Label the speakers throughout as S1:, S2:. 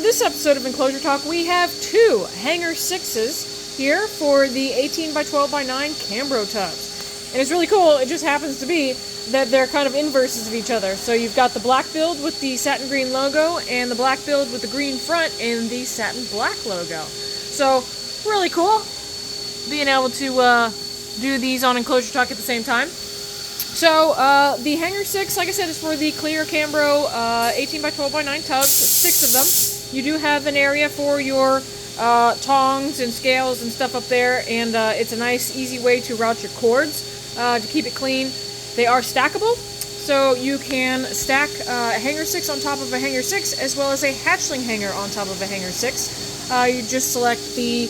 S1: this episode of Enclosure Talk, we have two Hangar6s here for the 18x12x9 Cambro tubs. And it's really cool, it just happens to be that they're kind of inverses of each other. So you've got the black build with the satin green logo, and the black build with the green front and the satin black logo. So, really cool being able to do these on Enclosure Talk at the same time. So, the Hangar6, like I said, is for the clear Cambro 18x12x9 tubs, 6 of them. You do have an area for your tongs and scales and stuff up there, and it's a nice, easy way to route your cords to keep it clean. They are stackable, so you can stack a Hangar6 on top of a Hangar6, as well as a hatchling hanger on top of a Hangar6. You just select the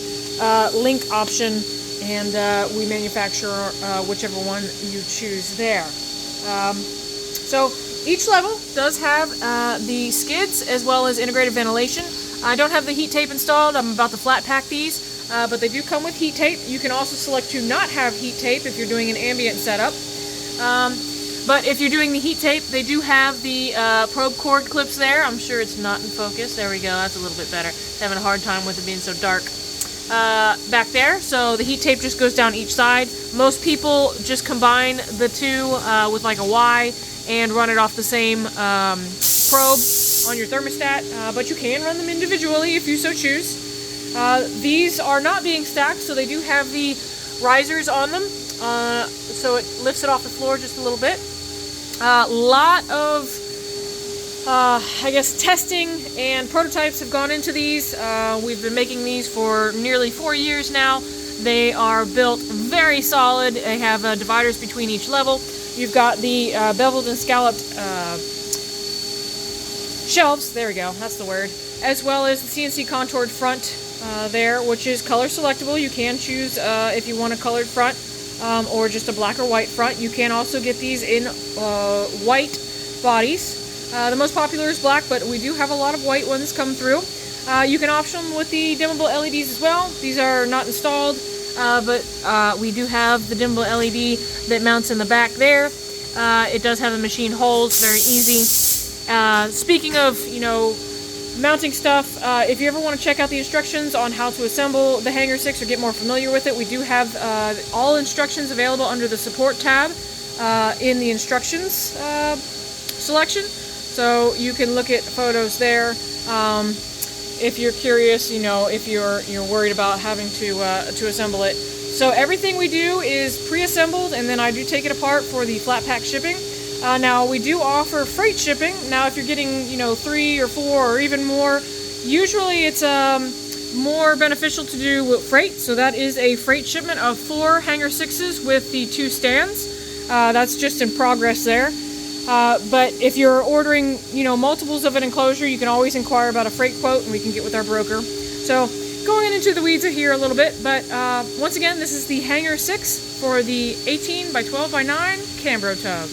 S1: link option, and we manufacture whichever one you choose there. So each level does have the skids as well as integrated ventilation. I don't have the heat tape installed. I'm about to flat pack these, but they do come with heat tape. You can also select to not have heat tape if you're doing an ambient setup. But if you're doing the heat tape, they do have the probe cord clips there. I'm sure it's not in focus. There we go. That's a little bit better. Having a hard time with it being so dark. Back there, so the heat tape just goes down each side. Most people just combine the two with like a Y and run it off the same probe on your thermostat, but you can run them individually if you so choose. These are not being stacked, so they do have the risers on them, so it lifts it off the floor just a little bit. Lot of I guess testing and prototypes have gone into these. We've been making these for nearly 4 years now. They are built very solid. They have dividers between each level. You've got the beveled and scalloped shelves, there we go, that's the word, as well as the CNC contoured front there, which is color selectable. You can choose if you want a colored front or just a black or white front. You can also get these in white bodies. The most popular is black, but we do have a lot of white ones come through. You can option them with the dimmable LEDs as well. These are not installed, but we do have the dimmable LED that mounts in the back there. It does have the machine holes, very easy. Speaking of, mounting stuff, if you ever want to check out the instructions on how to assemble the Hangar6 or get more familiar with it, we do have all instructions available under the support tab in the instructions selection. So you can look at photos there if you're curious, if you're worried about having to assemble it. So everything we do is pre-assembled, and then I do take it apart for the flat pack shipping. Now we do offer freight shipping. Now if you're getting 3 or 4 or even more, usually it's more beneficial to do freight. So that is a freight shipment of 4 Hangar6s with the 2 stands. That's just in progress there. But if you're ordering, multiples of an enclosure, you can always inquire about a freight quote, and we can get with our broker. So, going into the weeds here a little bit, but once again, this is the Hangar6 for the 18x12x9 Cambro tub.